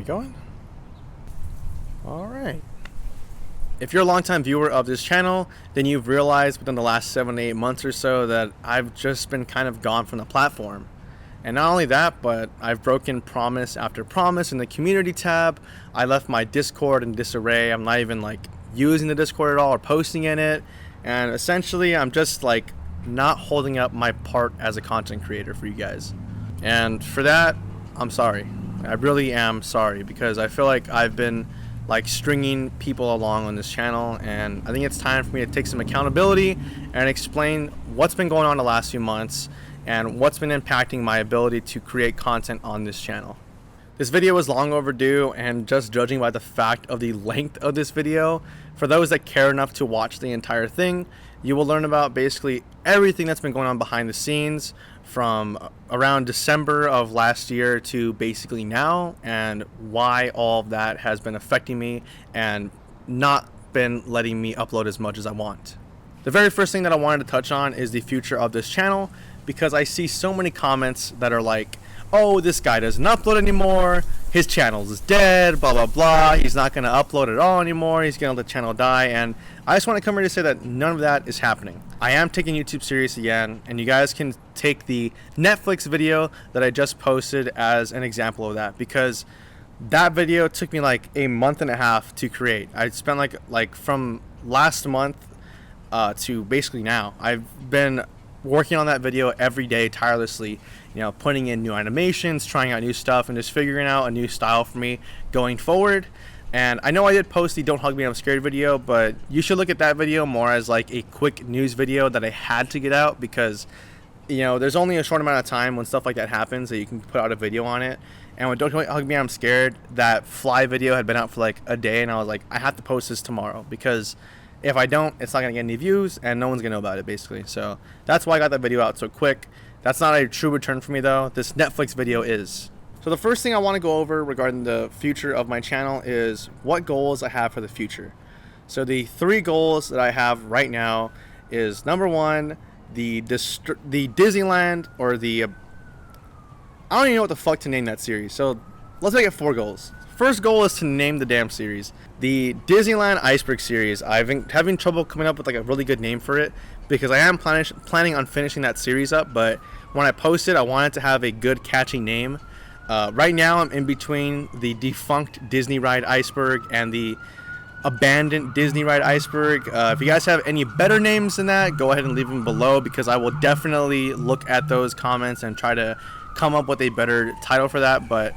going? All right. If you're a longtime viewer of this channel, then you've realized within the last 7 to 8 months or so that I've just been kind of gone from the platform. And not only that, but I've broken promise after promise in the community tab. I left my Discord in disarray. I'm not even using the Discord at all or posting in it. And essentially, I'm just not holding up my part as a content creator for you guys. And for that, I'm sorry. I really am sorry, because I feel like I've been stringing people along on this channel, and I think it's time for me to take some accountability and explain what's been going on the last few months and what's been impacting my ability to create content on this channel. This video was long overdue, and just judging by the fact of the length of this video, for those that care enough to watch the entire thing, you will learn about basically everything that's been going on behind the scenes from around December of last year to basically now, and why all of that has been affecting me and not been letting me upload as much as I want. The very first thing that I wanted to touch on is the future of this channel, because I see so many comments that are like, oh, this guy doesn't upload anymore, his channel is dead, blah blah blah, he's not going to upload at all anymore, he's going to let the channel die. And I just want to come here to say that none of that is happening. I am taking YouTube serious again, and you guys can take the Netflix video that I just posted as an example of that, because that video took me a month and a half to create. I spent from last month to basically now. I've been working on that video every day tirelessly, putting in new animations, trying out new stuff, and just figuring out a new style for me going forward. And I know I did post the Don't Hug Me I'm Scared video, but you should look at that video more as a quick news video that I had to get out, because there's only a short amount of time when stuff like that happens that you can put out a video on it. And when Don't Hug Me I'm Scared, that fly video had been out for a day, and I was I have to post this tomorrow, because if I don't, it's not going to get any views and no one's going to know about it, basically. So that's why I got that video out so quick. That's not a true return for me, though. This Netflix video is. So the first thing I want to go over regarding the future of my channel is what goals I have for the future. So the 3 goals that I have right now is, number 1, the Disneyland, or the I don't even know what the fuck to name that series. So let's make it 4 goals. First goal is to name the damn series. The Disneyland Iceberg series. I've been having trouble coming up with a really good name for it, because I am planning on finishing that series up, but when I post it, I want it to have a good catchy name. Right now I'm in between the defunct Disney ride Iceberg and the abandoned Disney ride Iceberg. If you guys have any better names than that, go ahead and leave them below, because I will definitely look at those comments and try to come up with a better title for that. But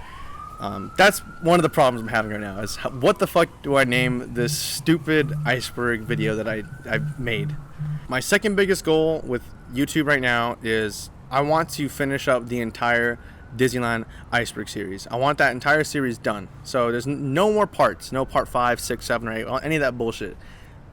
that's one of the problems I'm having right now, is what the fuck do I name this stupid Iceberg video that I've made. My second biggest goal with YouTube right now is I want to finish up the entire Disneyland Iceberg series. I want that entire series done. So there's no more parts, no part 5, 6, 7, or 8, any of that bullshit.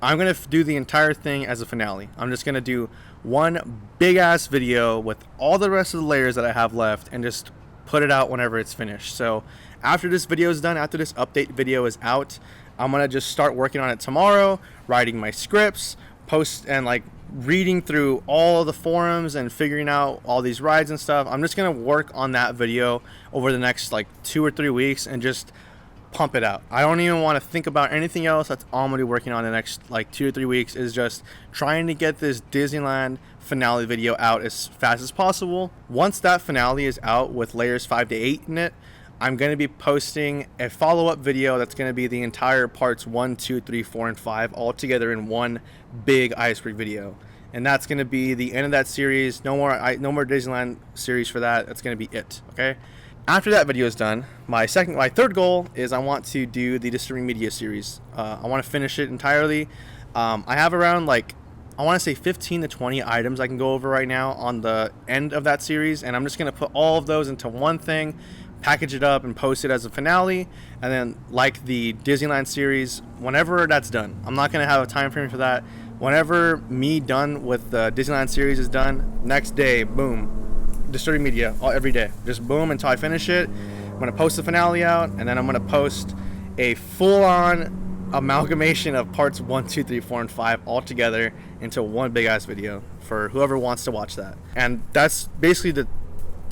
I'm going to do the entire thing as a finale. I'm just going to do one big ass video with all the rest of the layers that I have left, and just put it out whenever it's finished. So after this video is done, after this update video is out, I'm going to just start working on it tomorrow, writing my scripts, post, and reading through all of the forums and figuring out all these rides and stuff. I'm just going to work on that video over the next 2 or 3 weeks and just pump it out. I don't even want to think about anything else. That's all I'm going to be working on the next 2 or 3 weeks, is just trying to get this Disneyland finale video out as fast as possible. Once that finale is out with layers 5 to 8 in it, I'm going to be posting a follow-up video that's going to be the entire parts 1, 2, 3, 4, and 5 all together in one big Iceberg video. And that's going to be the end of that series. No more Disneyland series for that. That's going to be it, okay? After that video is done, my third goal is I want to do the Disturbing Media series. I want to finish it entirely. I have around I want to say 15 to 20 items I can go over right now on the end of that series, and I'm just going to put all of those into one thing, package it up, and post it as a finale. And then, like the Disneyland series, whenever that's done, I'm not going to have a time frame for that. Whenever me done with the Disneyland series is done, next day, boom, Disturbing Media every day, just boom until I finish it. I'm going to post the finale out, and then I'm going to post a full-on amalgamation of parts 1, 2, 3, 4, and 5 all together into one big ass video for whoever wants to watch that. And that's basically the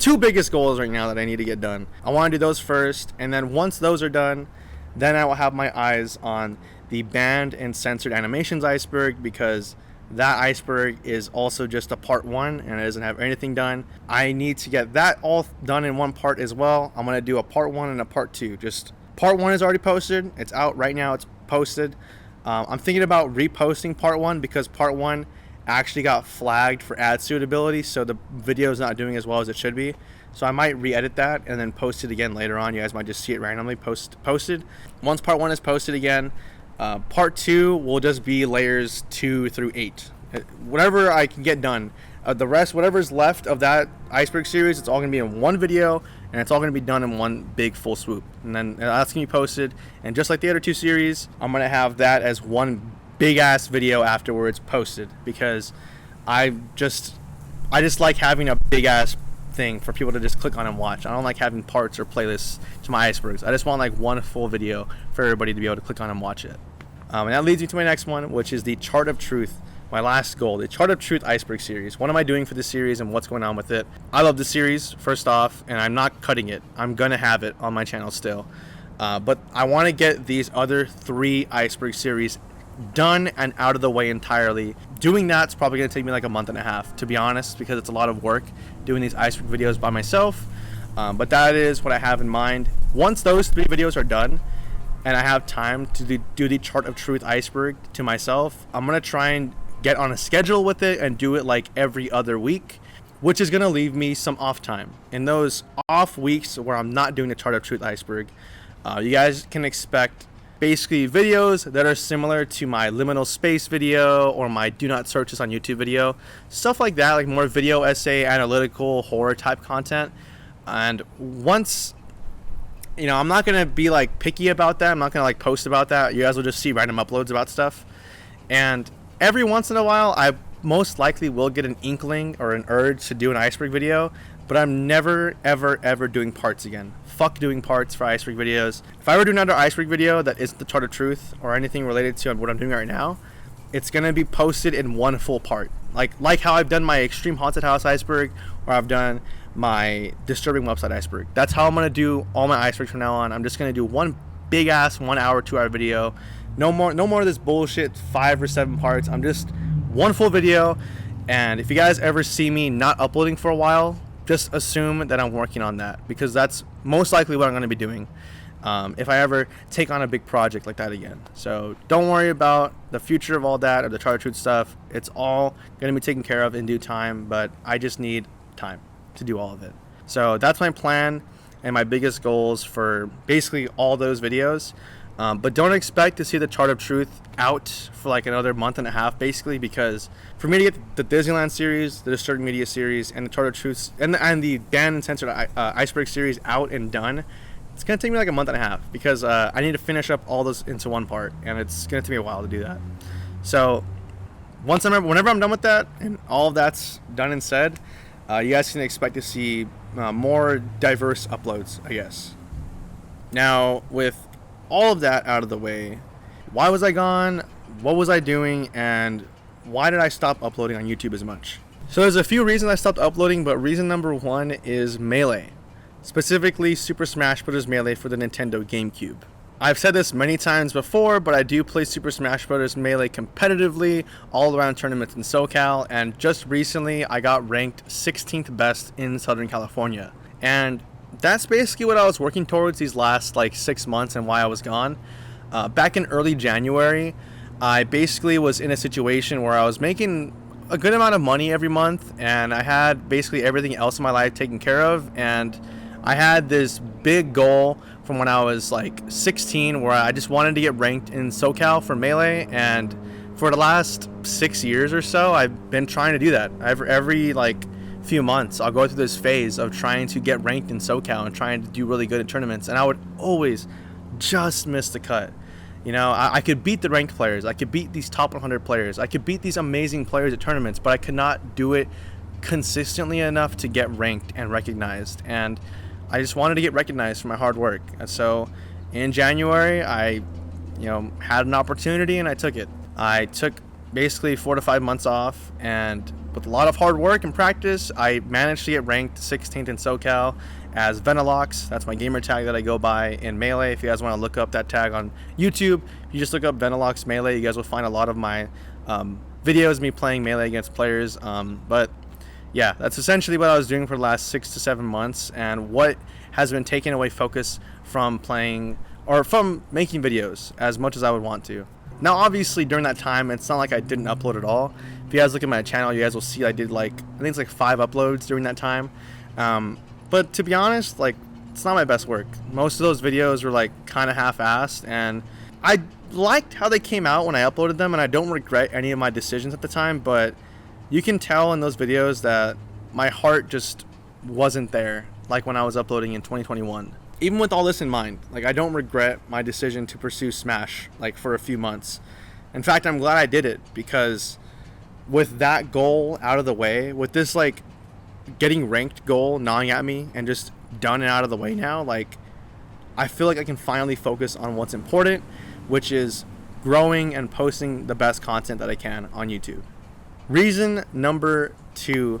two biggest goals right now that I need to get done. I want to do those first, and then once those are done, then I will have my eyes on the banned and censored animations iceberg, because that iceberg is also just a part 1 and it doesn't have anything done. I need to get that all done in one part as well. I'm going to do a part 1 and a part 2. Just part 1 is already posted. It's out right now. It's posted. I'm thinking about reposting part 1 because part 1 actually got flagged for ad suitability, so the video is not doing as well as it should be. So I might re-edit that and then post it again later on. You guys might just see it randomly posted. Once part 1 is posted again, part 2 will just be layers 2 through 8. Whatever I can get done. The rest, whatever's left of that iceberg series, it's all going to be in one video, and it's all going to be done in one big full swoop. And then that's going to be posted. And just like the other 2 series, I'm going to have that as one big ass video afterwards posted, because I just like having a big ass thing for people to just click on and watch. I don't like having parts or playlists to my icebergs. I just want like one full video for everybody to be able to click on and watch it. And that leads me to my next one, which is the Chart of Truth. My last goal, the Chart of Truth iceberg series. What am I doing for this series and what's going on with it? I love the series, first off, and I'm not cutting it. I'm gonna have it on my channel still. But I want to get these other 3 iceberg series done and out of the way entirely. Doing that's probably going to take me like a month and a half, to be honest, because it's a lot of work doing these iceberg videos by myself. But that is what I have in mind. Once those 3 videos are done and I have time to do the Chart of Truth iceberg to myself, I'm going to try and get on a schedule with it and do it like every other week, which is going to leave me some off time. In those off weeks where I'm not doing the Chart of Truth iceberg, you guys can expect basically videos that are similar to my liminal space video or my do not search this on YouTube video, stuff like that, like more video essay, analytical, horror type content. And once, you know, I'm not gonna be like picky about that. I'm not gonna like post about that. You guys will just see random uploads about stuff. And every once in a while, I most likely will get an inkling or an urge to do an iceberg video, but I'm never, ever doing parts again. Fuck doing parts for iceberg videos. If I were to do another iceberg video that isn't the Chart of Truth or anything related to what I'm doing right now, it's gonna be posted in one full part. Like how I've done my Extreme Haunted House iceberg, or I've done my Disturbing Website iceberg. That's how I'm gonna do all my icebergs from now on. I'm just gonna do one big ass 1 hour, 2 hour video. No more of this bullshit 5 or 7 parts. I'm just one full video. And if you guys ever see me not uploading for a while, just assume that I'm working on that, because that's most likely what I'm going to be doing if I ever take on a big project like that again. So don't worry about the future of all that or the Chart of Truth stuff. It's all going to be taken care of in due time, but I just need time to do all of it. So that's my plan and my biggest goals for basically all those videos. But don't expect to see the Chart of Truth out for like another month and a half, basically, because for me to get the Disneyland series, the Disturbing Media series, and the Chart of Truth, and the banned and censored iceberg series out and done, it's going to take me like a month and a half, because I need to finish up all those into one part, and it's going to take me a while to do that. So whenever I'm done with that and all of that's done and said, you guys can expect to see more diverse uploads, I guess. Now, with all of that out of the way, why was I gone? What was I doing? And why did I stop uploading on YouTube as much? So there's a few reasons I stopped uploading, but reason number 1 is Melee. Specifically Super Smash Bros. Melee for the Nintendo GameCube. I've said this many times before, but I do play Super Smash Bros. Melee competitively all around tournaments in SoCal, and just recently I got ranked 16th best in Southern California. And that's basically what I was working towards these last like 6 months and why I was gone. Back in early January, I basically was in a situation where I was making a good amount of money every month, and I had basically everything else in my life taken care of, and I had this big goal from when I was like 16 where I just wanted to get ranked in SoCal for Melee, and for the last 6 years or so I've been trying to do that. Every like few months I'll go through this phase of trying to get ranked in SoCal and trying to do really good in tournaments, and I would always just miss the cut. You know, I could beat the ranked players, I could beat these top 100 players, I could beat these amazing players at tournaments, but I could not do it consistently enough to get ranked and recognized. And I just wanted to get recognized for my hard work. And so in January I had an opportunity and I took it. I took basically 4 to 5 months off, and with a lot of hard work and practice, I managed to get ranked 16th in SoCal as Venalox. That's my gamer tag that I go by in Melee. If you guys want to look up that tag on YouTube, if you just look up Venalox Melee, you guys will find a lot of my videos, me playing Melee against players. But yeah, that's essentially what I was doing for the last 6 to 7 months, and what has been taking away focus from playing or from making videos as much as I would want to. Now, obviously, during that time, it's not like I didn't upload at all. If you guys look at my channel, you guys will see I did I think it's like 5 uploads during that time. But to be honest, it's not my best work. Most of those videos were kind of half-assed, and I liked how they came out when I uploaded them, and I don't regret any of my decisions at the time, but you can tell in those videos that my heart just wasn't there like when I was uploading in 2021. Even with all this in mind, I don't regret my decision to pursue Smash for a few months. In fact, I'm glad I did it, because with that goal out of the way, with this getting ranked goal gnawing at me and just done and out of the way now, I feel like I can finally focus on what's important, which is growing and posting the best content that I can on YouTube. Reason number 2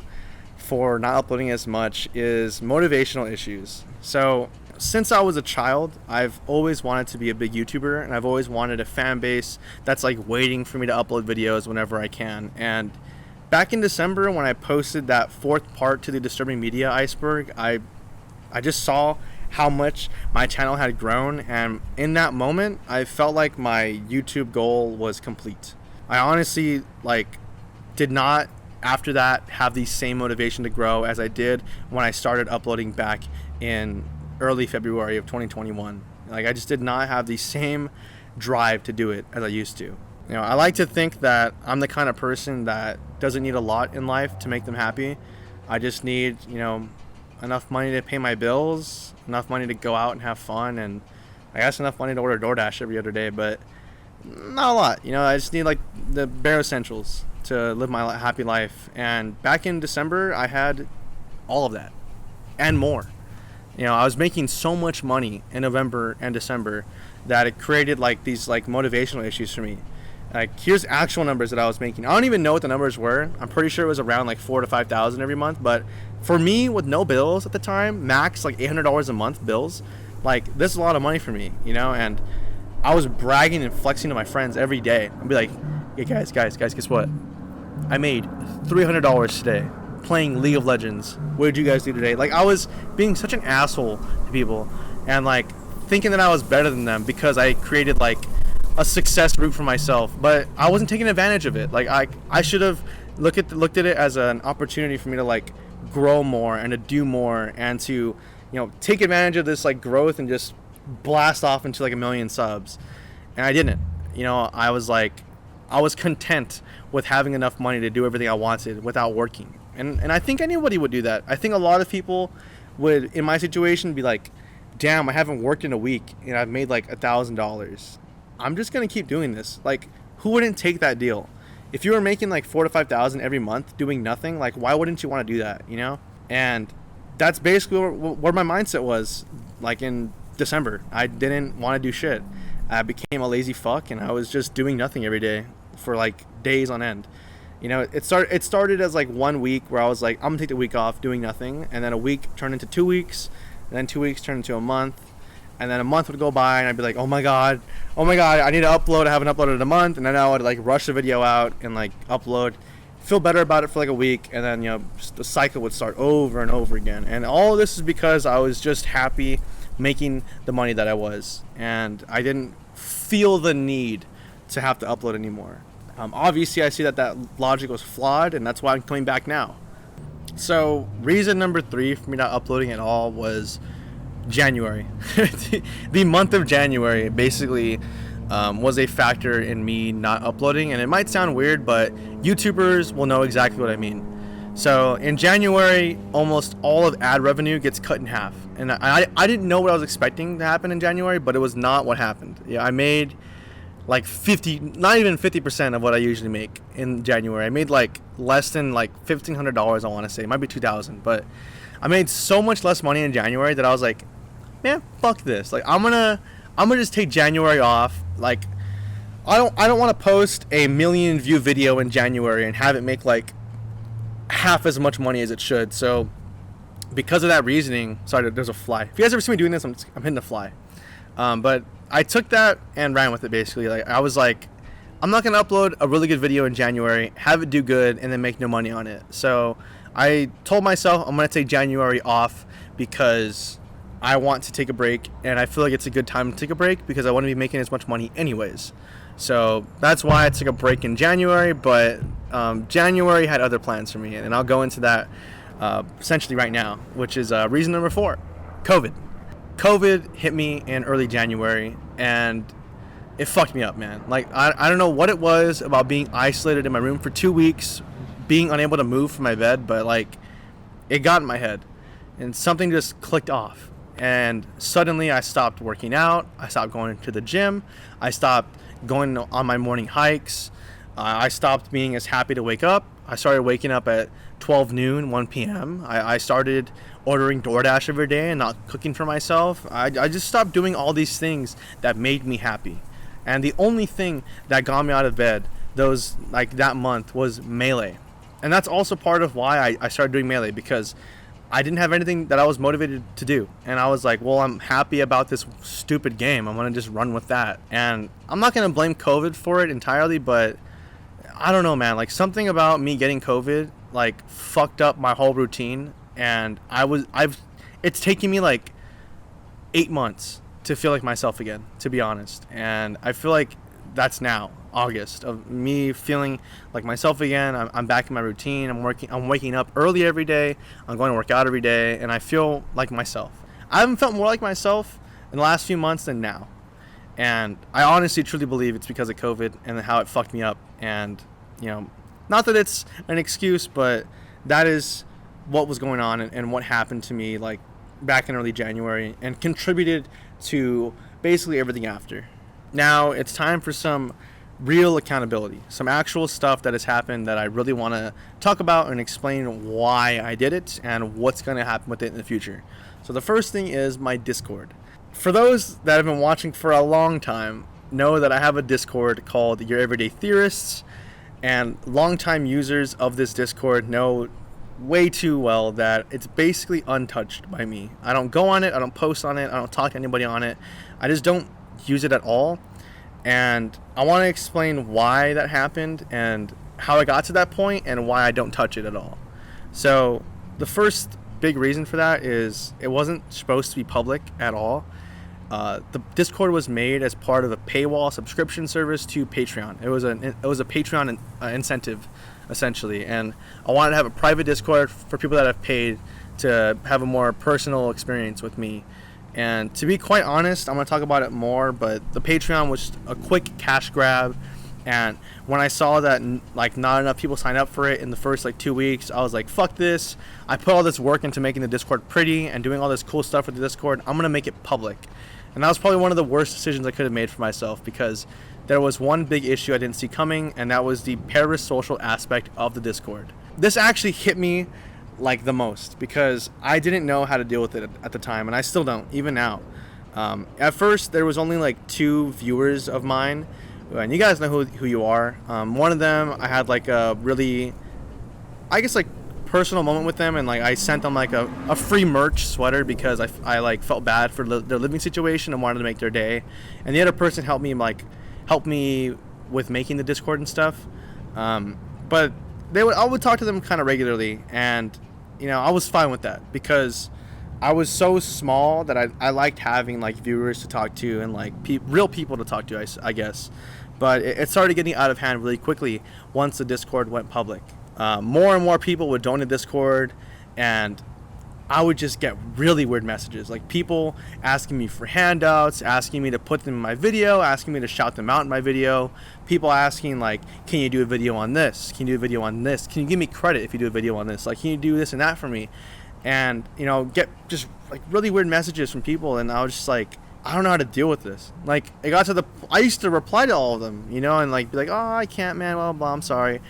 for not uploading as much is motivational issues. So since I was a child, I've always wanted to be a big YouTuber, and I've always wanted a fan base that's waiting for me to upload videos whenever I can. And back in December, when I posted that 4th part to the Disturbing Media Iceberg, I just saw how much my channel had grown, and in that moment, I felt like my YouTube goal was complete. I honestly did not after that have the same motivation to grow as I did when I started uploading back in early February of 2021. I just did not have the same drive to do it as I used to. I like to think that I'm the kind of person that doesn't need a lot in life to make them happy. I just need, enough money to pay my bills, enough money to go out and have fun, and I guess enough money to order DoorDash every other day, but not a lot. I just need the bare essentials to live my happy life. And back in December, I had all of that and more. I was making so much money in November and December that it created these motivational issues for me. Here's actual numbers that I was making. I don't even know what the numbers were. I'm pretty sure it was around 4,000 to 5,000 every month. But for me, with no bills at the time, max $800 a month bills, this is a lot of money for me, And I was bragging and flexing to my friends every day. I'd be like, "Hey guys, guess what? I made $300 today playing League of Legends. What did you guys do today?" I was being such an asshole to people, and thinking that I was better than them because I created a success route for myself, but I wasn't taking advantage of it. I should have looked at it as an opportunity for me to grow more and to do more and to take advantage of this growth and just blast off into 1 million subs. And I didn't. I was content with having enough money to do everything I wanted without working. And I think anybody would do that. I think a lot of people would, in my situation, be like, "Damn, I haven't worked in a week and I've made $1,000. I'm just gonna keep doing this." Who wouldn't take that deal? If you were making 4,000 to 5,000 every month doing nothing, why wouldn't you want to do that? And that's basically where my mindset was. In December, I didn't want to do shit. I became a lazy fuck, and I was just doing nothing every day for days on end. It started as 1 week where I was I'm gonna take the week off doing nothing, and then a week turned into 2 weeks, and then 2 weeks turned into a month, and then a month would go by, and I'd be like, oh my god, I need to upload. I haven't uploaded in a month, and then I would rush the video out and upload, feel better about it for a week, and then just the cycle would start over and over again. And all of this is because I was just happy making the money that I was, and I didn't feel the need to have to upload anymore. Obviously, I see that logic was flawed, and that's why I'm coming back now. So reason number 3 for me not uploading at all was January. The month of January basically was a factor in me not uploading, and it might sound weird, but YouTubers will know exactly what I mean. So in January, almost all of ad revenue gets cut in half, and I didn't know what I was expecting to happen in January, but it was not what happened. I made 50, not even 50% of what I usually make in January. I made less than $1,500, I want to say. It might be 2,000, but I made so much less money in January that I was like, man, fuck this. I'm gonna just take January off. I don't want to post a 1 million view video in January and have it make half as much money as it should. So because of that reasoning, sorry, there's a fly. If you guys ever see me doing this, I'm hitting the fly. But I took that and ran with it basically. Like I was like, I'm not gonna upload a really good video in January, have it do good, and then make no money on it. So I told myself I'm gonna take January off because I want to take a break, and I feel like it's a good time to take a break because I want to be making as much money anyways. So that's why I took a break in January, but January had other plans for me, and I'll go into that essentially right now, which is reason number 4, COVID. COVID hit me in early January, and it fucked me up, man. Like, I don't know what it was about being isolated in my room for 2 weeks, being unable to move from my bed, but, like, it got in my head, and something just clicked off. And suddenly I stopped working out, I stopped going to the gym, I stopped going on my morning hikes, I stopped being as happy to wake up. I started waking up at 12 noon, 1 p.m. I started ordering DoorDash every day and not cooking for myself. I just stopped doing all these things that made me happy. And the only thing that got me out of bed that month was Melee. And that's also part of why I started doing Melee, because I didn't have anything that I was motivated to do. And I was like, well, I'm happy about this stupid game. I'm going to just run with that. And I'm not going to blame COVID for it entirely, but I don't know, man. Like, something about me getting COVID, like, fucked up my whole routine. And it's taken me like 8 months to feel like myself again, to be honest. And I feel like that's now August of me feeling like myself again. I'm back in my routine. I'm waking up early every day. I'm going to work out every day, and I feel like myself. I haven't felt more like myself in the last few months than now. And I honestly truly believe it's because of COVID and how it fucked me up. And, you know, not that it's an excuse, but that is what was going on and what happened to me, like, back in early January, and contributed to basically everything after. Now it's time for some real accountability, some actual stuff that has happened that I really want to talk about and explain why I did it and what's going to happen with it in the future. So the first thing is my Discord. For those that have been watching for a long time, know that I have a Discord called YourEverydayTheorists, and longtime users of this Discord know way too well that it's basically untouched by me. I don't go on it, I don't post on it, I don't talk to anybody on it. I just don't use it at all. And I want to explain why that happened and how I got to that point and why I don't touch it at all. So the first big reason for that is it wasn't supposed to be public at all. The Discord was made as part of a paywall subscription service to Patreon. It was a Patreon incentive, essentially, and I wanted to have a private Discord for people that have paid to have a more personal experience with me. And to be quite honest, I'm going to talk about it more, but the Patreon was a quick cash grab. And when I saw that like not enough people signed up for it in the first like 2 weeks, I was like, fuck this. I put all this work into making the Discord pretty and doing all this cool stuff with the Discord. I'm going to make it public. And that was probably one of the worst decisions I could have made for myself, because there was one big issue I didn't see coming, and that was the parasocial aspect of the Discord. This actually hit me like the most because I didn't know how to deal with it at the time, and I still don't, even now. At first, there was only like 2 viewers of mine, and you guys know who you are. One of them, I had like a really, I guess, like personal moment with them, and like I sent them like a free merch sweater because I like felt bad for their living situation and wanted to make their day. And the other person helped me with making the Discord and stuff. But I would talk to them kind of regularly, and you know, I was fine with that because I was so small that I liked having like viewers to talk to and like real people to talk to, I guess. But it started getting out of hand really quickly once the Discord went public. More and more people would join the Discord, and I would just get really weird messages, like people asking me for handouts, asking me to put them in my video, asking me to shout them out in my video, people asking like, can you do a video on this? Can you do a video on this? Can you give me credit if you do a video on this? Like, can you do this and that for me? And, you know, get just like really weird messages from people, and I was just like, I don't know how to deal with this. Like, it got to I used to reply to all of them, you know, and like be like, oh, I can't, man, blah, blah, I'm sorry.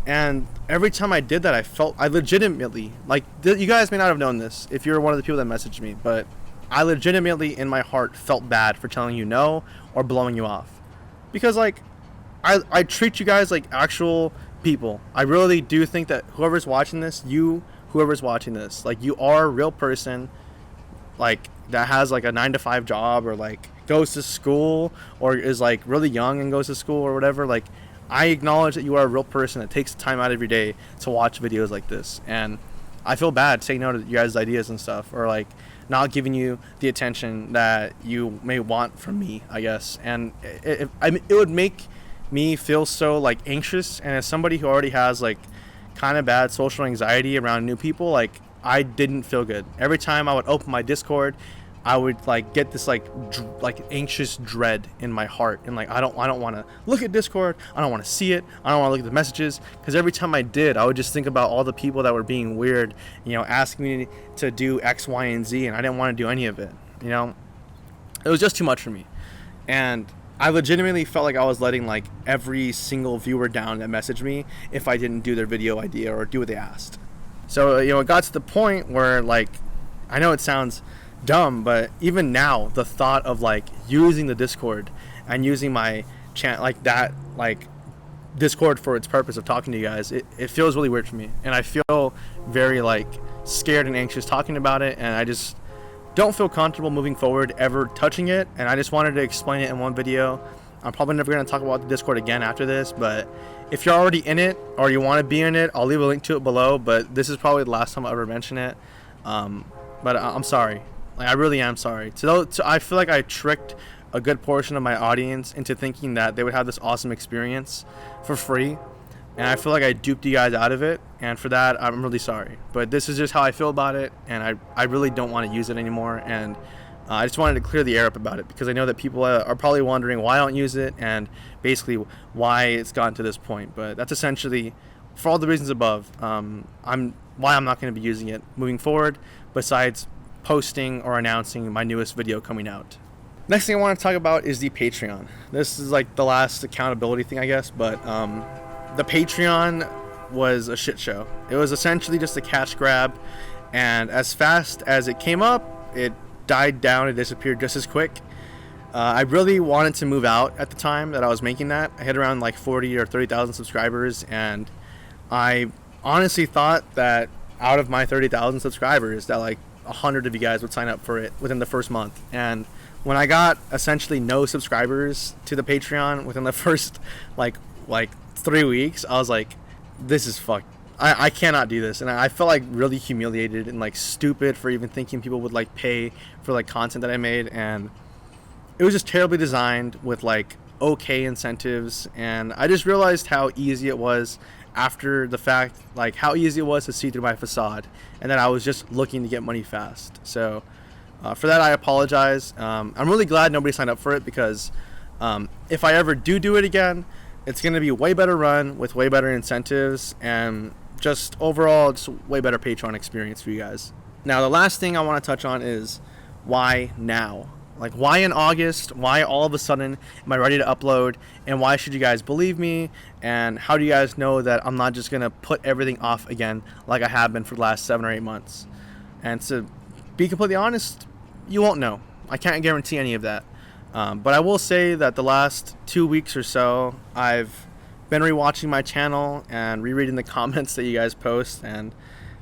And every time I did that, I legitimately, like, you guys may not have known this if you're one of the people that messaged me, but I legitimately in my heart felt bad for telling you no or blowing you off. Because, like, I treat you guys like actual people. I really do think that whoever's watching this, whoever's watching this, like, you are a real person, like, that has like a 9 to 5 job, or like goes to school, or is like really young and goes to school or whatever. Like, I acknowledge that you are a real person that takes time out of your day to watch videos like this, and I feel bad saying no to you guys' ideas and stuff, or like not giving you the attention that you may want from me, I guess. And it would make me feel so like anxious, and as somebody who already has like kind of bad social anxiety around new people, like, I didn't feel good. Every time I would open my Discord, I would like get this like anxious dread in my heart, and like I don't want to look at Discord. I don't want to see it. I don't want to look at the messages, because every time I did, I would just think about all the people that were being weird, asking me to do X, Y, and Z, and I didn't want to do any of it. It was just too much for me, and I legitimately felt like I was letting like every single viewer down that messaged me if I didn't do their video idea or do what they asked. So it got to the point where, like, I know it sounds dumb, but even now, the thought of like using the Discord and using my channel like that, like Discord for its purpose of talking to you guys, it feels really weird for me, and I feel very like scared and anxious talking about it, and I just don't feel comfortable moving forward ever touching it. And I just wanted to explain it in one video. I'm probably never going to talk about the Discord again after this, but if you're already in it or you want to be in it, I'll leave a link to it below, but this is probably the last time I'll ever mention it. But I'm sorry. Like, I really am sorry. So I feel like I tricked a good portion of my audience into thinking that they would have this awesome experience for free, and I feel like I duped you guys out of it, and for that, I'm really sorry. But this is just how I feel about it, and I really don't want to use it anymore, and I just wanted to clear the air up about it, because I know that people are probably wondering why I don't use it, and basically why it's gotten to this point. But that's essentially, for all the reasons above, why I'm not going to be using it moving forward, besides posting or announcing my newest video coming out. Next thing I want to talk about is the Patreon. This is like the last accountability thing, I guess, but the Patreon was a shit show. It was essentially just a cash grab, and as fast as it came up, it died down and disappeared just as quick. I really wanted to move out at the time that I was making that. I hit around like 40 or 30,000 subscribers, and I honestly thought that out of my 30,000 subscribers that like 100 of you guys would sign up for it within the first month. And when I got essentially no subscribers to the Patreon within the first like 3 weeks, I was like, this is fucked. I cannot do this. And I felt like really humiliated and like stupid for even thinking people would like pay for like content that I made. And it was just terribly designed with like okay incentives, and I just realized how easy it was after the fact, like how easy it was to see through my facade, and that I was just looking to get money fast. So for that, I apologize. I'm really glad nobody signed up for it, because if I ever do it again, it's going to be way better run with way better incentives, and just overall it's way better Patreon experience for you guys. Now, the last thing I want to touch on is why now? Like, why in August? Why all of a sudden am I ready to upload? And why should you guys believe me? And how do you guys know that I'm not just going to put everything off again like I have been for the last 7 or 8 months? And to be completely honest, you won't know. I can't guarantee any of that. But I will say that the last 2 weeks or so, I've been rewatching my channel and rereading the comments that you guys post, and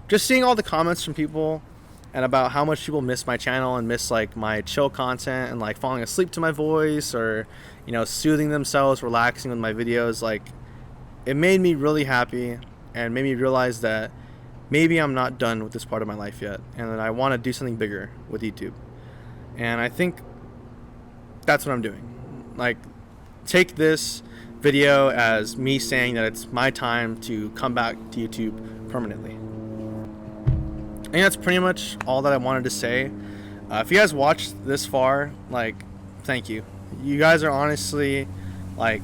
just seeing all the comments from people and about how much people miss my channel and miss like my chill content and like falling asleep to my voice, or soothing themselves, relaxing with my videos. Like, it made me really happy and made me realize that maybe I'm not done with this part of my life yet, and that I want to do something bigger with YouTube. And I think that's what I'm doing. Like, take this video as me saying that it's my time to come back to YouTube permanently. I think that's pretty much all that I wanted to say. If you guys watched this far, like, thank you. You guys are honestly, like,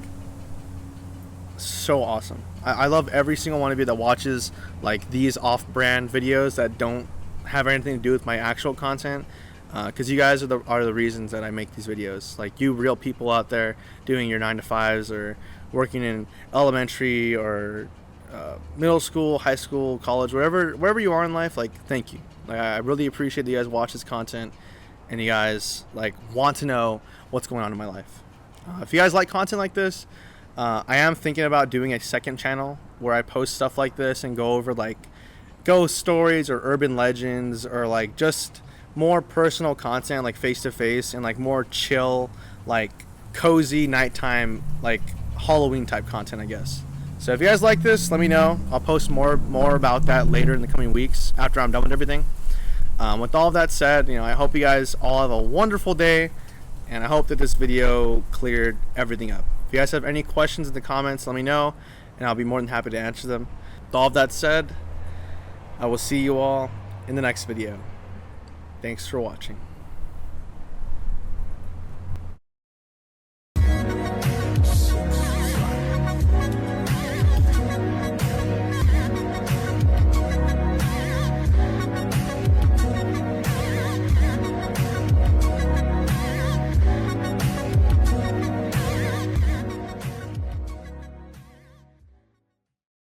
so awesome. I love every single one of you that watches, like, these off-brand videos that don't have anything to do with my actual content. Because you guys are the reasons that I make these videos. Like, you real people out there doing your 9 to 5s, or working in elementary or middle school, high school, college, wherever you are in life. Like, thank you. Like, I really appreciate that you guys watch this content, and you guys like want to know what's going on in my life. If you guys like content like this, I am thinking about doing a second channel where I post stuff like this and go over like ghost stories or urban legends or like just more personal content, like face to face, and like more chill, like cozy nighttime, like Halloween type content, I guess. So if you guys like this, let me know. I'll post more about that later in the coming weeks after I'm done with everything. With all of that said, I hope you guys all have a wonderful day, and I hope that this video cleared everything up. If you guys have any questions in the comments, let me know, and I'll be more than happy to answer them. With all of that said, I will see you all in the next video. Thanks for watching.